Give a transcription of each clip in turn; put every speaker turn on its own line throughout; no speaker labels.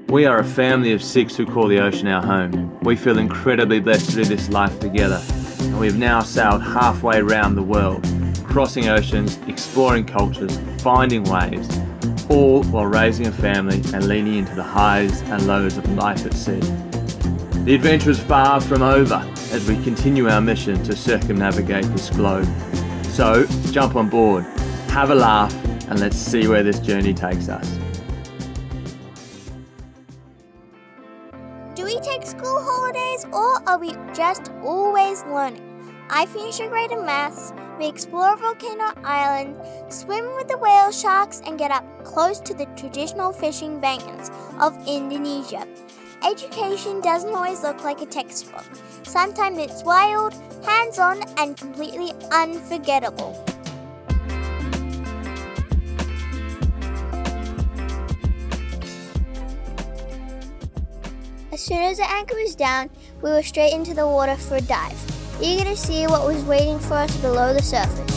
We are a family of 6 who call the ocean our home. We feel incredibly blessed to do this life together, and we have now sailed halfway around the world, crossing oceans, exploring cultures, finding waves, all while raising a family and leaning into the highs and lows of life at sea. The adventure is far from over as we continue our mission to circumnavigate this globe. So jump on board, have a laugh, and let's see where this journey takes us.
Do we take school holidays or are we just always learning? I finish a grade in maths, we explore Volcano Island, swim with the whale sharks and get up close to the traditional fishing bagans of Indonesia. Education doesn't always look like a textbook. Sometimes it's wild, hands-on and completely unforgettable. As soon as the anchor was down, we were straight into the water for a dive, eager to see what was waiting for us below the surface.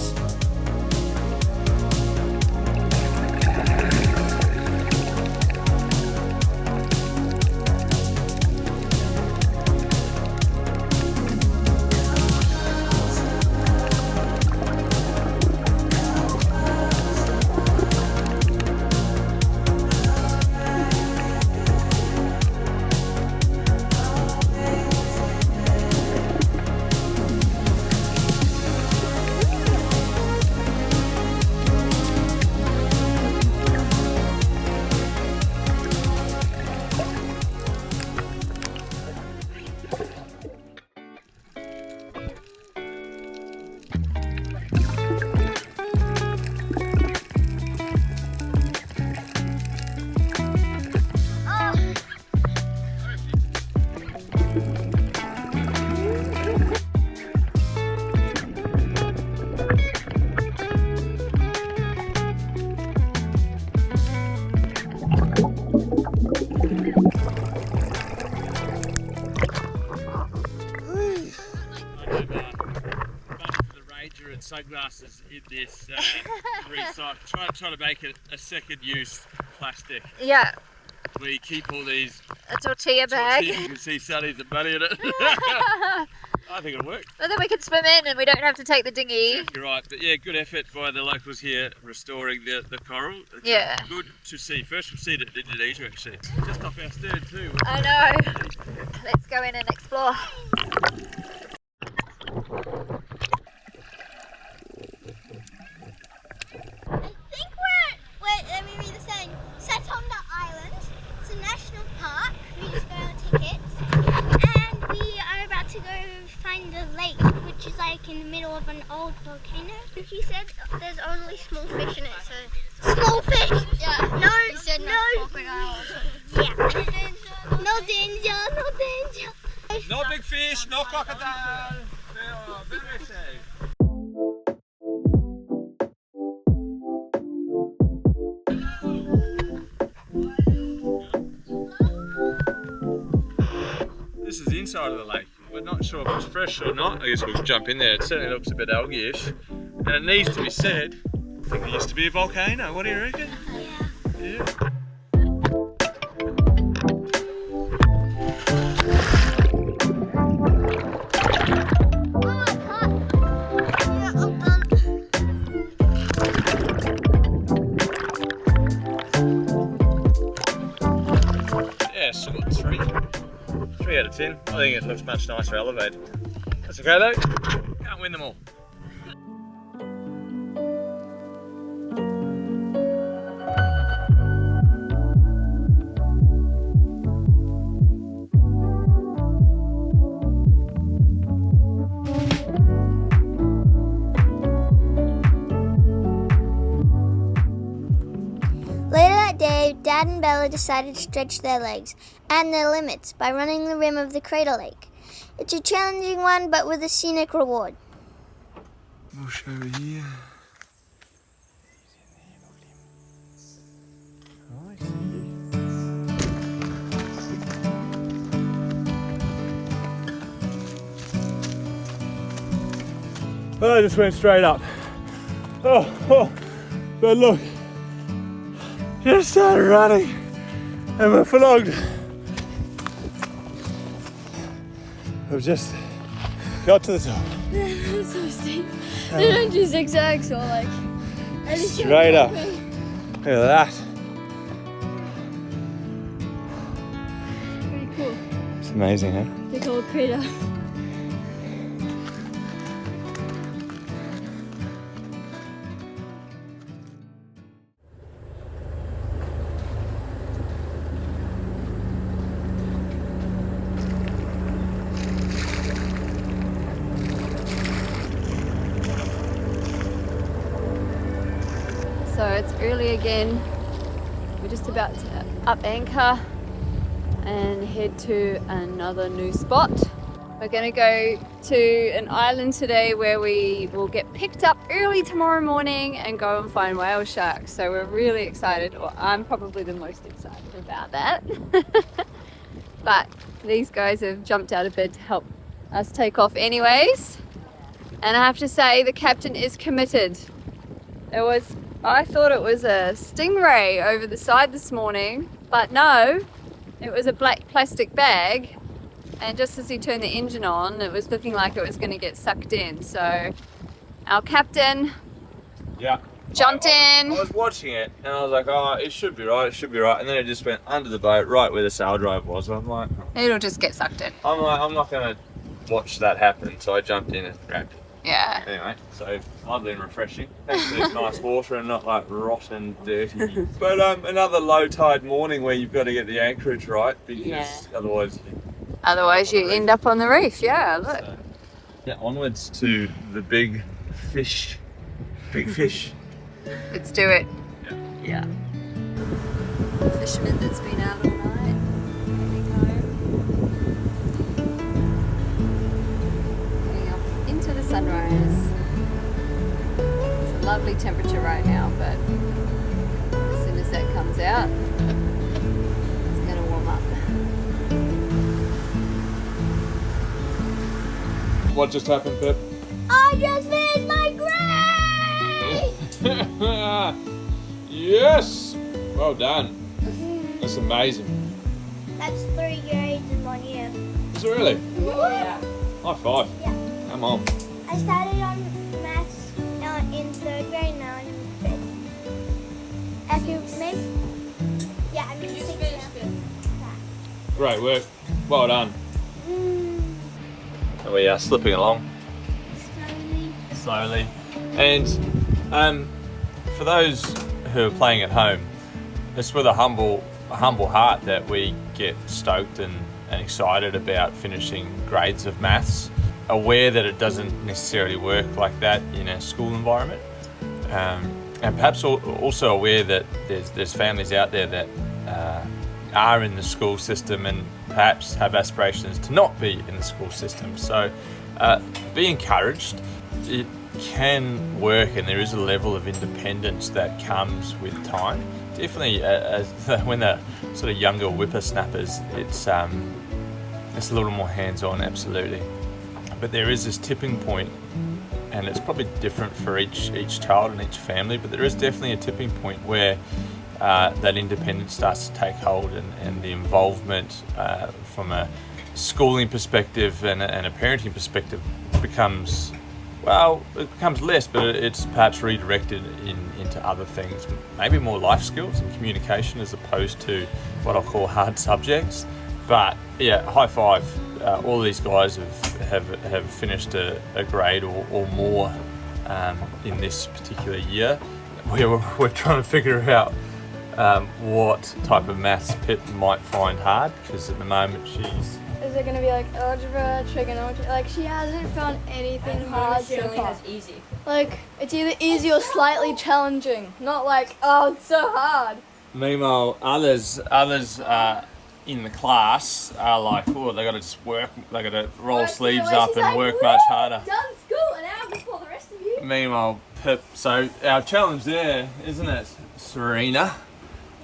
Sunglasses in this recycle. Try to make it a second use plastic.
Yeah.
We keep all these
a tortilla bag.
You can see Sunny's and Bunny in it. I think it'll work.
Well, then we can swim in and we don't have to take the dinghy.
You're right, but yeah, good effort by the locals here restoring the coral. It's good to see. First we've seen it in Indonesia actually. Just off our stern too.
I know. Let's go in and explore.
Let me read the saying. Satonda Island. It's a national park. We just got our tickets. And we are about to go find a lake, which is like in the middle of an old volcano. He said there's only small fish in it, so... Small fish? Yeah. No, he said no crocodile or something. Yeah. No danger, no danger.
No big fish, no crocodile. They are very safe. This is the inside of the lake. We're not sure if it's fresh or not. I guess we'll jump in there. It certainly looks a bit algae-ish. And it needs to be said, I think there used to be a volcano. What do you reckon? Yeah. Yeah, so got 3 out of 10. I think it looks much nicer elevated. That's okay though, can't win them all.
Later that day, Dad and Bella decided to stretch their legs and their limits by running the rim of the crater lake. It's a challenging one, but with a scenic reward.
Bush over here. Oh, I just went straight up. Oh, but look, just started running. And we're flogged. We've just got to the top.
It's so steep. They don't do zigzags or like.
Straight up. Look at that.
Pretty cool.
It's amazing, huh?
Big old crater. So it's early again. We're just about to up anchor and head to another new spot. We're going to go to an island today where we will get picked up early tomorrow morning and go and find whale sharks. So we're really excited, or I'm probably the most excited about that. But these guys have jumped out of bed to help us take off anyways. And I have to say the captain is committed. I thought it was a stingray over the side this morning, but no, it was a black plastic bag. And just as he turned the engine on, it was looking like it was going to get sucked in. So our captain jumped in.
I was watching it and I was like, oh, it should be right, it should be right. And then it just went under the boat, right where the sail drive was. I'm like,
It'll just get sucked in.
I'm not going to watch that happen. So I jumped in and grabbed it.
Yeah.
Anyway, so lovely and refreshing. Thanks for this nice water and not like rotten, dirty. But another low tide morning where you've got to get the anchorage right because
Otherwise you end up on the reef. Yeah, look.
So, yeah, onwards to the big fish. Big fish.
Let's do it.
Yeah.
Fisherman that's been out all night, heading home. Heading off into the sunrise. It's a lovely temperature right now, but as soon as that comes out, it's going to warm up.
What just happened, Pip?
I just finished my grade!
Yes! Well done. That's amazing.
That's 3 grades in 1 year.
Is it really?
Yeah.
High five.
Yeah.
Come on.
I started on maths in 3rd grade, now I'm in 5th. I mean 6th now.
Great work. Well done. And we are slipping along. Slowly. And for those who are playing at home, it's with a humble heart that we get stoked and excited about finishing grades of maths, aware that it doesn't necessarily work like that in a school environment, and perhaps also aware that there's families out there that are in the school system and perhaps have aspirations to not be in the school system. So be encouraged. It can work, and there is a level of independence that comes with time. Definitely, when they're sort of younger whippersnappers, it's a little more hands-on, absolutely. But there is this tipping point, and it's probably different for each child and each family, but there is definitely a tipping point where that independence starts to take hold, and the involvement from a schooling perspective and a parenting perspective becomes, well, it becomes less, but it's perhaps redirected into other things, maybe more life skills and communication as opposed to what I'll call hard subjects. But yeah, high five. All these guys have finished a grade or more in this particular year. We're trying to figure out what type of maths Pip might find hard, because at the moment she's...
Is it going to be like algebra, trigonometry? Like, she hasn't found anything hard so far.
easy.
Like, it's either easy or slightly challenging. Not like, oh, it's so hard.
Meanwhile, others in the class are like, oh, they got to just work, they got to roll sleeves up and work much harder.
Done school an hour before the rest of you.
Meanwhile, Pip, so our challenge there, isn't it, Serena,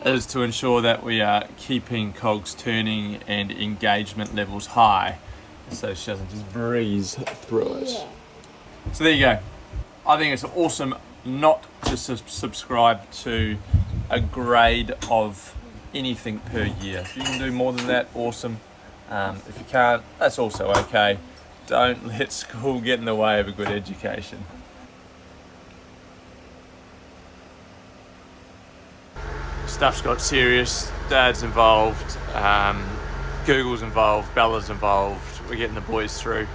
is to ensure that we are keeping cogs turning and engagement levels high, so she doesn't just breeze through it. Yeah. So there you go. I think it's awesome not to subscribe to a grade of anything per year. If you can do more than that, awesome. If you can't, that's also okay. Don't let school get in the way of a good education. Stuff's got serious. Dad's involved, Google's involved, Bella's involved. We're getting the boys through.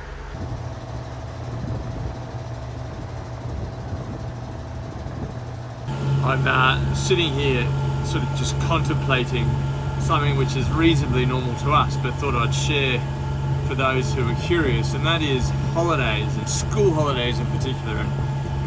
I'm sitting here sort of just contemplating something which is reasonably normal to us, but thought I'd share for those who are curious, and that is holidays, and school holidays in particular, and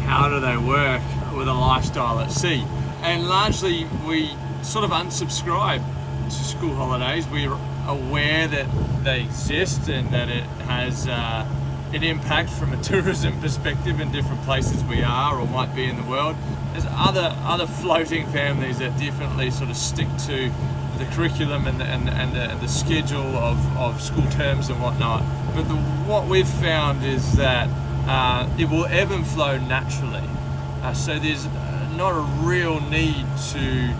how do they work with a lifestyle at sea. And largely we sort of unsubscribe to school holidays. We're aware that they exist and that it has an impact from a tourism perspective in different places we are or might be in the world. There's other floating families that definitely sort of stick to the curriculum and the schedule of school terms and whatnot. But what we've found is that it will ebb and flow naturally. So there's not a real need to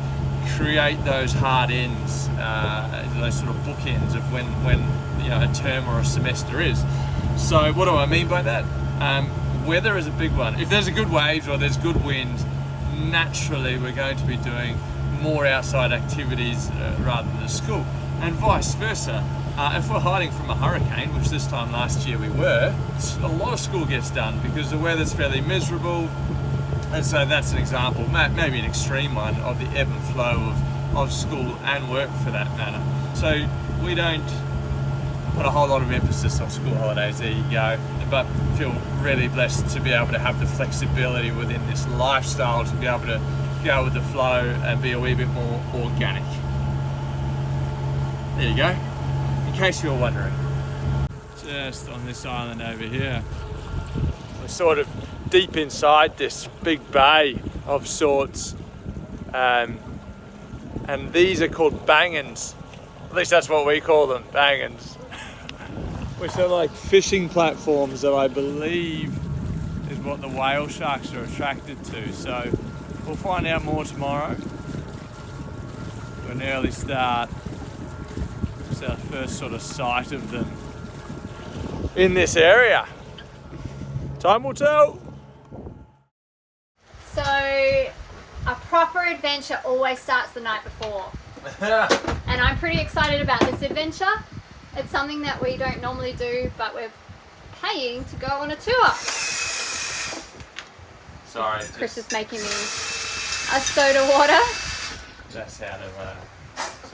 create those hard ends, those sort of bookends of when a term or a semester is. So what do I mean by that? Weather is a big one. If there's a good waves or there's good wind, naturally we're going to be doing more outside activities rather than school, and vice versa. If we're hiding from a hurricane, which this time last year we were, a lot of school gets done because the weather's fairly miserable. And so that's an example, maybe an extreme one, of the ebb and flow of school and work for that matter. So we don't put a whole lot of emphasis on school holidays, there you go, but feel really blessed to be able to have the flexibility within this lifestyle to be able to go with the flow and be a wee bit more organic. There you go, in case you're wondering. Just on this island over here, we're sort of deep inside this big bay of sorts, and these are called bagans. At least that's what we call them, bagans. Which are like fishing platforms that I believe is what the whale sharks are attracted to. So we'll find out more tomorrow. An early start. It's our first sort of sight of them in this area. Time will tell.
So, a proper adventure always starts the night before. And I'm pretty excited about this adventure. It's something that we don't normally do, but we're paying to go on a tour.
Sorry.
Chris is making me a soda water.
That's how to,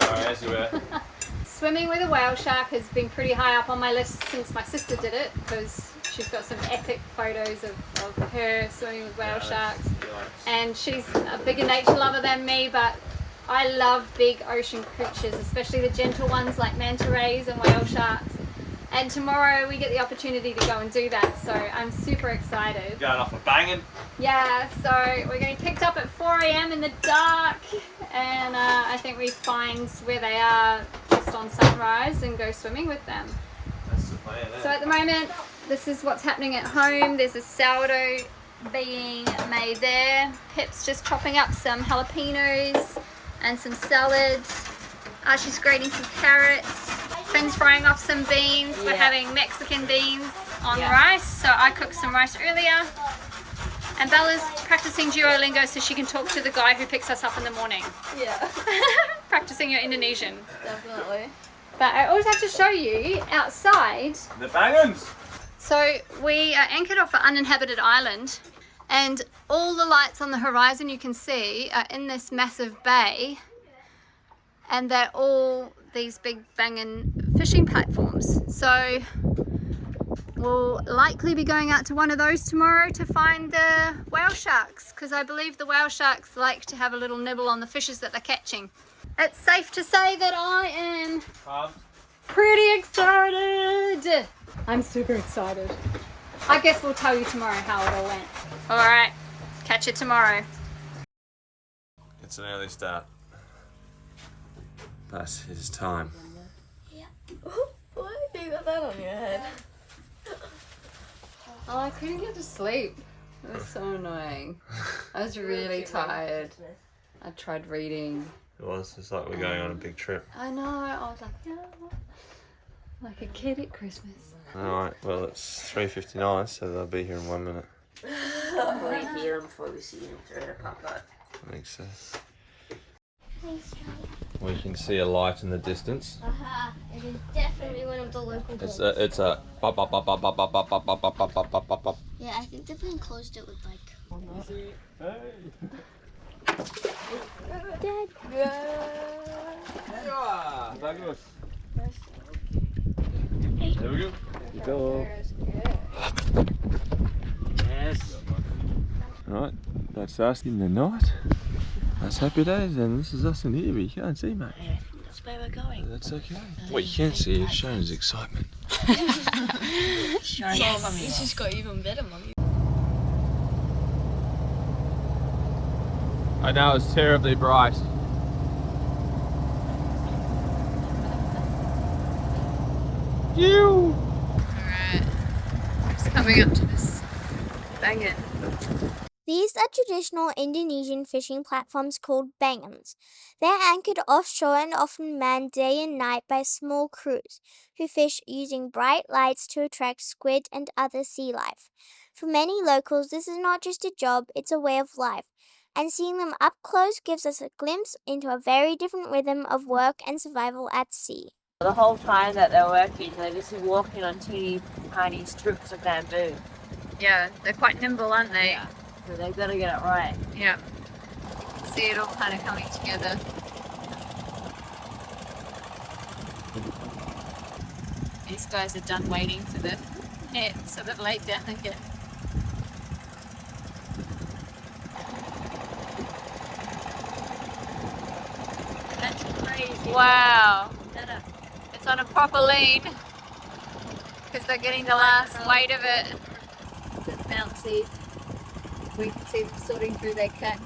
sorry, as you were.
Swimming with a whale shark has been pretty high up on my list since my sister did it, because she's got some epic photos of her swimming with whale sharks. And she's a bigger nature lover than me, but I love big ocean creatures, especially the gentle ones like manta rays and whale sharks. And tomorrow we get the opportunity to go and do that, so I'm super excited.
Going off a banging.
Yeah, so we're getting picked up at 4 AM in the dark, and I think we find where they are just on sunrise and go swimming with them.
That's the plan,
So at the moment, this is what's happening at home. There's a sourdough being made there. Pip's just chopping up some jalapenos and some salads. She's grating some carrots. Finn's frying off some beans. We're having Mexican beans on rice. So I cooked some rice earlier. And Bella's practicing Duolingo so she can talk to the guy who picks us up in the morning.
Yeah.
Practicing your Indonesian.
Definitely.
But I always have to show you outside.
The bangans!
So we are anchored off an uninhabited island, and all the lights on the horizon you can see are in this massive bay, and they're all these big banging fishing platforms. So we'll likely be going out to one of those tomorrow to find the whale sharks, because I believe the whale sharks like to have a little nibble on the fishes that they're catching. It's safe to say that I am pretty excited. I'm super excited. I guess we'll tell you tomorrow how it all went. All right, catch you tomorrow.
It's an early start. But it is time.
Yeah. Why you got that on your head?
Oh, I couldn't get to sleep. It was so annoying. I was really tired. I tried reading.
Well, it's just like we're going on a big trip.
I know, I was like, no. Like a kid at Christmas.
Alright, well it's 3:59, so they'll be here in 1 minute.
We hear them before we see them through the pop up.
I think so. We can see a light in the distance.
Aha, it is definitely one of the local boats.
It's a bop, bop, bop, bop, bop, bop, bop, bop, bop, bop, bop, bop, bop, bop.
Yeah, I think the plane closed it with like. Dad.
Bagus. There we go. Go. Yes. Alright, that's us in the night. That's Happy Days, and this is us in here, but you can't see, mate.
Yeah, that's where we're going.
That's okay. What you can see is Sharon's excitement.
Yes. This just got even better, Mummy.
I know it's terribly bright. You.
Alright, just coming up to this bagan.
These are traditional Indonesian fishing platforms called bagans. They're anchored offshore and often manned day and night by small crews who fish using bright lights to attract squid and other sea life. For many locals, this is not just a job, it's a way of life. And seeing them up close gives us a glimpse into a very different rhythm of work and survival at sea.
The whole time that they're working, they're just walking on teeny tiny strips of bamboo.
Yeah, they're quite nimble, aren't they?
Yeah. So they've got to get it right.
Yeah. See it all kind of coming together. These guys are done waiting for the net, so they've laid down again.
That's crazy.
Wow. It's on a proper lead because they're getting the last weight of it. It's bouncy. We can see them sorting through their catch.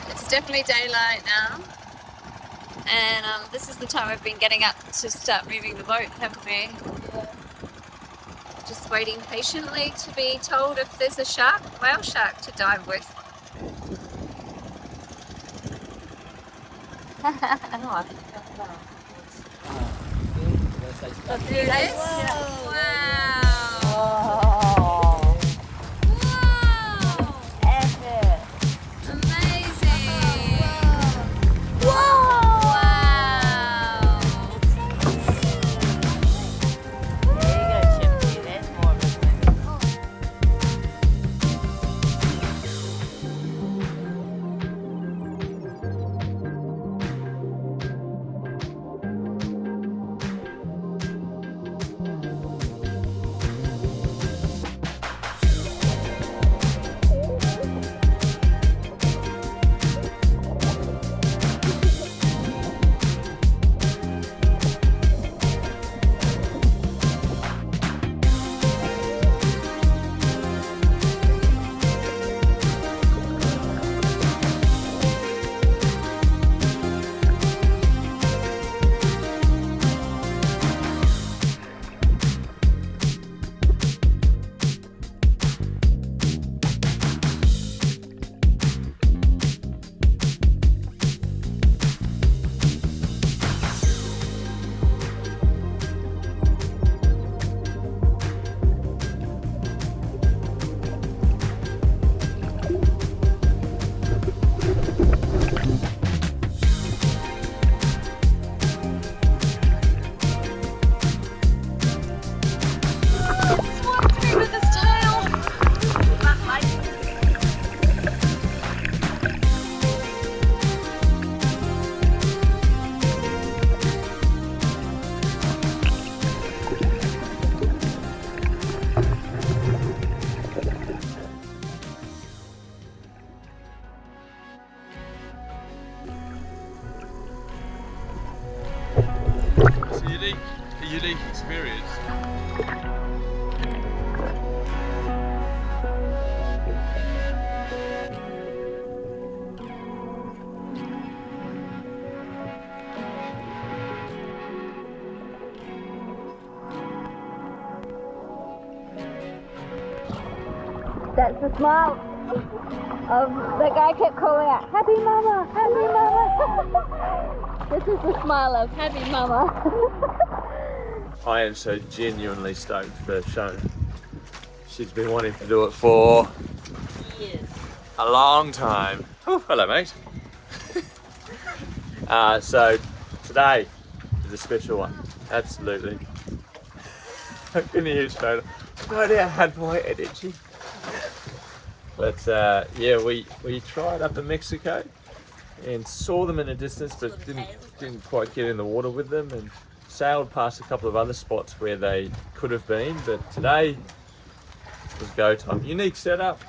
It's definitely daylight now, and this is the time we've been getting up to start moving the boat, haven't we? Just waiting patiently to be told if there's a shark, whale shark, to dive with. Do this? Wow!
Oh,
Wow!
epic.
Amazing!
Whoa!
Wow!
There you go, Chimney. There's more of it.
unique experience.
That's the smile of the guy kept calling out, "Happy Mama, Happy Mama." This is the smile of Happy Mama.
I am so genuinely stoked for Shona. She's been wanting to do it for a long time. Oh, hello, mate. So today is a special one, absolutely. I can hear Shona. No doubt I had my energy. But yeah, we tried up in Mexico and saw them in a distance, but didn't quite get in the water with them, and sailed past a couple of other spots where they could have been. But today was go time. Unique setup,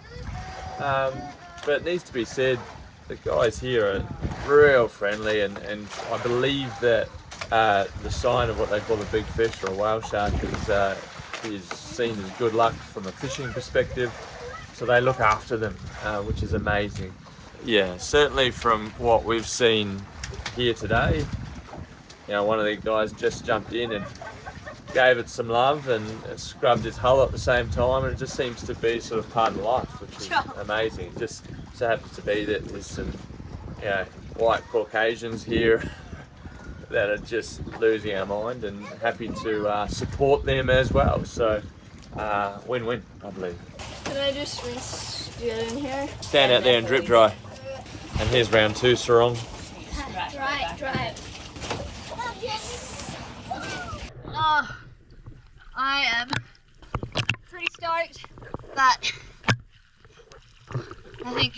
but it needs to be said, the guys here are real friendly, and I believe that the sign of what they call a big fish or a whale shark is seen as good luck from a fishing perspective. So they look after them, which is amazing. Yeah, certainly from what we've seen here today, you know, one of the guys just jumped in and gave it some love and scrubbed its hull at the same time, and it just seems to be sort of part of life, which is amazing. It just so happens to be that there's some, you know, white Caucasians here that are just losing our mind, and happy to support them as well. So win-win, I believe.
Can I just rinse it in here?
Stand out there and drip dry. And here's round 2, Sarong.
Dry.
Yes! Oh, I am pretty stoked, but I think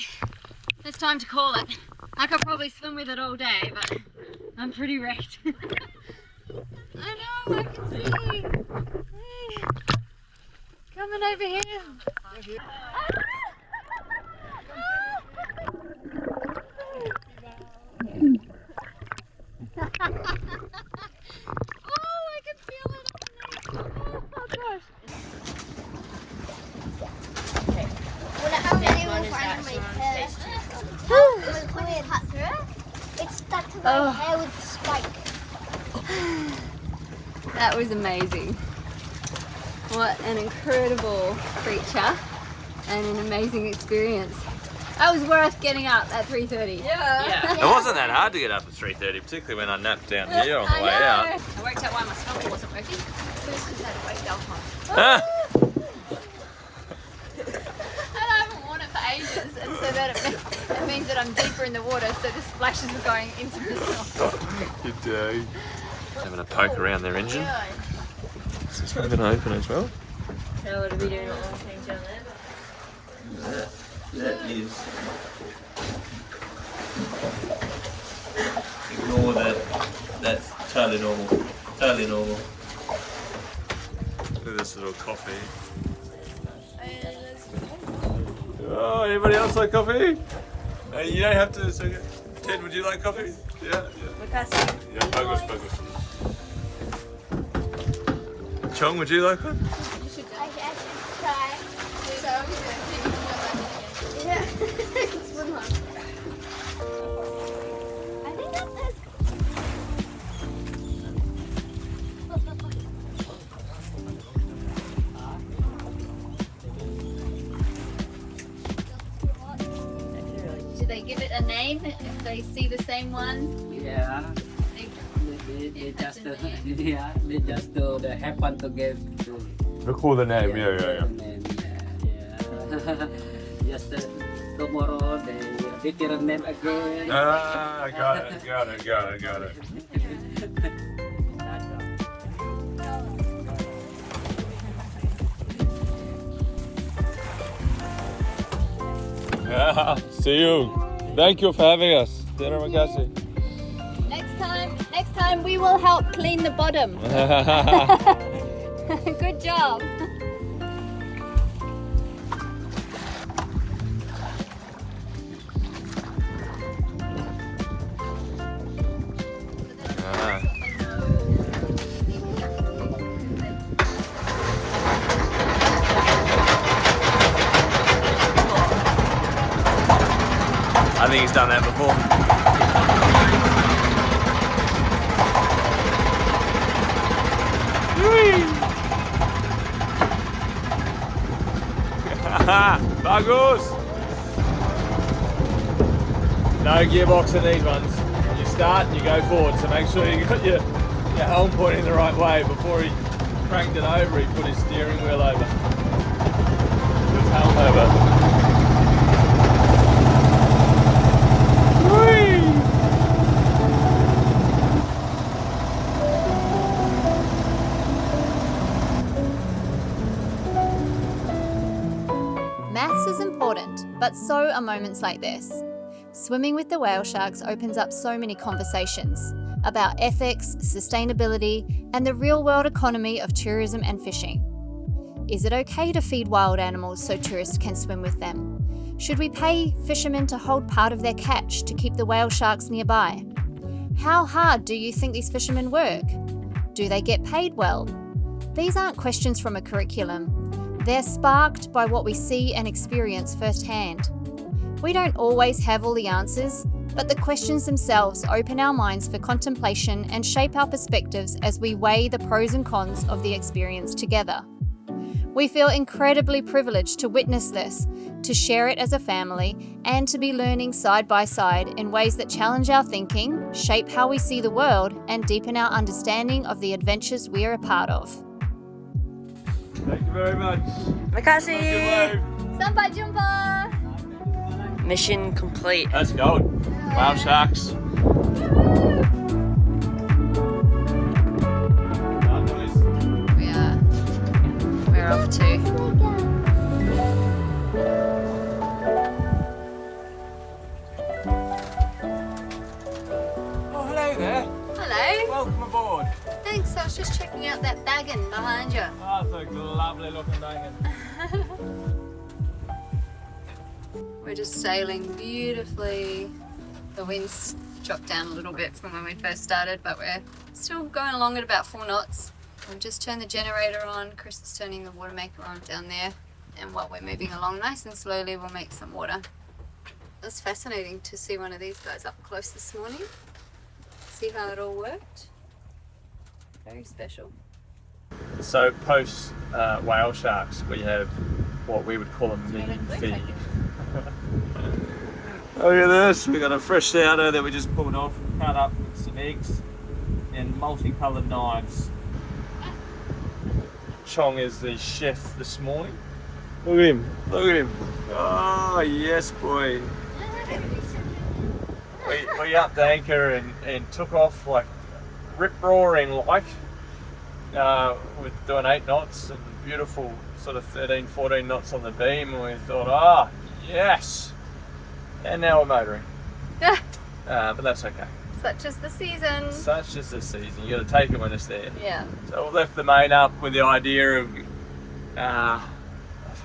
it's time to call it. I could probably swim with it all day, but I'm pretty wrecked. I know, I can see. Hey, coming over here. Oh, I can feel it underneath. Oh gosh.
It's stuck to my hair with a spike.
That was amazing. What an incredible creature and an amazing experience. That was worth getting up at 3:30.
Yeah.
It wasn't that hard to get up at 3:30, particularly when I napped down here on the way out.
I worked out why my stomach wasn't working. First just had to wake up.
Ah.
And I haven't worn it for ages, and so that it means that I'm deeper in the water, so the splashes are going into the snow.
Good day. Having a poke around their engine. Is this one going to open as well?
So what are we doing? All things down there?
That is. Ignore that. That's totally normal. Totally normal. Look at this little coffee. Oh, anybody else like coffee? You don't have to. So, Ted, would you like coffee? Yeah. Yeah, bagus. Chong, would you like one?
I should try. Yeah. It's one more. I think that's it.
Do they give it a name if they see the same one?
Yeah, they just they just do the happen to give to
Recall the name, yeah.
name, yeah. Just tomorrow they different name again.
Ah, got it. See you. Thank you for having us. Terima kasih.
Next time we will help clean the bottom. Good job.
I think he's done that before. Bagus! No gearbox in these ones. You start and you go forward, so make sure you got your helm pointing the right way. Before he cranked it over, he put his steering wheel over. Put his helm over.
Maths is important, but so are moments like this. Swimming with the whale sharks opens up so many conversations about ethics, sustainability, and the real-world economy of tourism and fishing. Is it okay to feed wild animals so tourists can swim with them? Should we pay fishermen to hold part of their catch to keep the whale sharks nearby? How hard do you think these fishermen work? Do they get paid well? These aren't questions from a curriculum. They're sparked by what we see and experience firsthand. We don't always have all the answers, but the questions themselves open our minds for contemplation and shape our perspectives as we weigh the pros and cons of the experience together. We feel incredibly privileged to witness this, to share it as a family, and to be learning side by side in ways that challenge our thinking, shape how we see the world, and deepen our understanding of the adventures we are a part of.
Thank you very much.
Terima kasih.
Sampai jumpa!
Mission complete.
Let's go. Whale sharks.
We're off to.
Oh, hello there.
Hello.
Welcome aboard.
Thanks, I was just checking out that bagan behind you.
Oh, it's a lovely looking bagan.
We're just sailing beautifully. The wind's dropped down a little bit from when we first started, but we're still going along at about 4 knots. We've just turned the generator on. Chris is turning the water maker on down there. And while we're moving along nice and slowly, we'll make some water. It was fascinating to see one of these guys up close this morning. See how it all worked. Very special.
So post whale sharks, we have what we would call a mean feed. Look at this, we got a fresh sourdough that we just pulled off, cut up with some eggs and multicoloured knives. Chong is the chef this morning. Look at him, look at him. Oh yes boy. We upped anchor and took off like rip-roaring like with doing 8 knots and beautiful sort of 13, 14 knots on the beam, and we thought, yes! And now we're motoring. But that's okay.
Such is the season.
Such is the season. You got to take it when it's there.
Yeah.
So we left the main up with the idea of if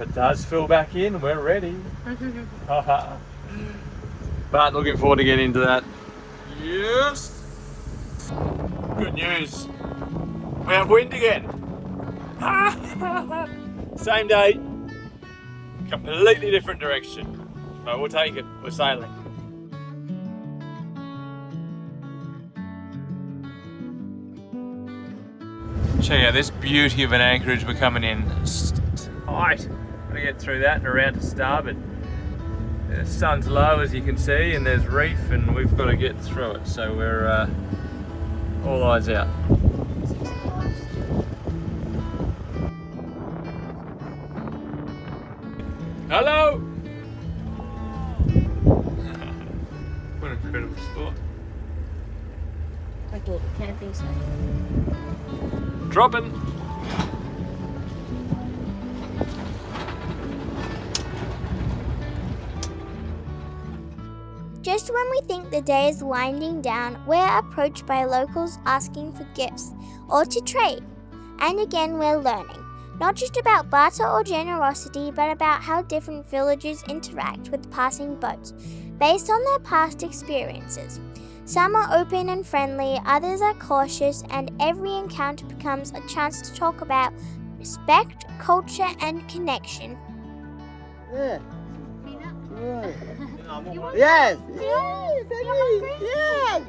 it does fill back in, we're ready. But looking forward to getting into that. Yes! Good news. We have wind again. Same day, completely different direction. But we'll take it. We're sailing. Check out this beauty of an anchorage we're coming in. It's tight. Gotta get through that and around to starboard. The sun's low, as you can see, and there's reef, and we've got to get through it. So we're all eyes out. Hello! What an incredible spot.
Like a little camping site.
Dropping!
Just when we think the day is winding down, we're approached by locals asking for gifts or to trade. And again, we're learning, not just about barter or generosity, but about how different villages interact with passing boats based on their past experiences. Some are open and friendly, others are cautious, and every encounter becomes a chance to talk about respect, culture, and connection.
Yeah. Yes. Yes.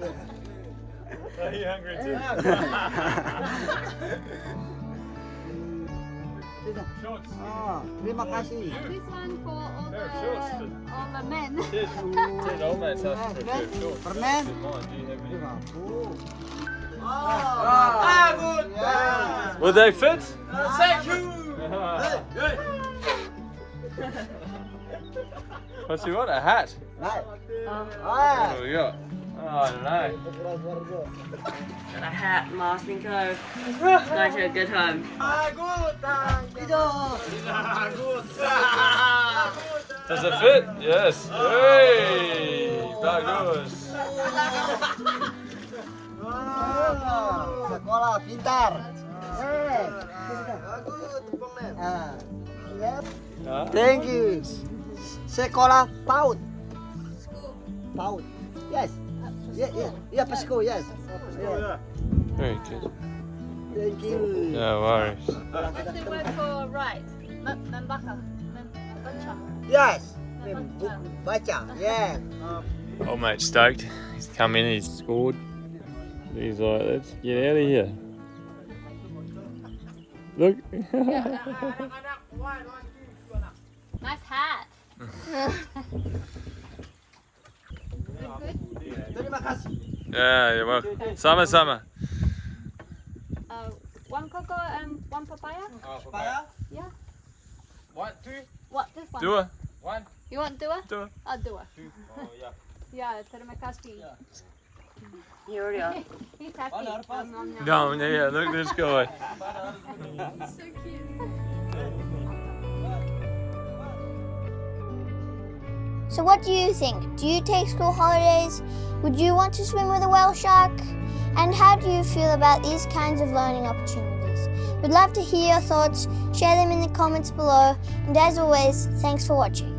Are you hungry too?
Oh, terima kasih.
This one for all
Pair of shorts for-
all the men.
Old man's asking for a pair of shorts.
Permen.
Do you have any?
Good. Yeah.
Will they fit?
Thank you.
What's he want? A hat?
Right.
What do we got? Oh, I don't know.
Got a hat, mask and coat. Go to a good home.
Does it fit? Yes. Hey, bagus.
Sekolah pintar. Yep.
Huh?
Thank you. Sekolah PAUD. PAUD. Yes. Yeah, per school, yes. Yeah.
Very good.
Thank you.
No worries.
What's the word for right? Membaka. Membaca.
Yes. Baca. Yeah.
Old mate stoked. He's come in, he's scored. He's like, let's get out of here. Look.
Nice hat.
Terima kasih.
Yeah, you're welcome. Sama.
One cocoa and one papaya.
Papaya?
Yeah.
1, 2,
What? This one.
dua.
You want dua?
Dua.
I'll dua.
Oh, yeah.
Yeah, terima kasih.
You already are.
He's happy.
No, yeah, look at this guy.
So cute.
So what do you think? Do you take school holidays? Would you want to swim with a whale shark? And how do you feel about these kinds of learning opportunities? We'd love to hear your thoughts, share them in the comments below, and as always, thanks for watching.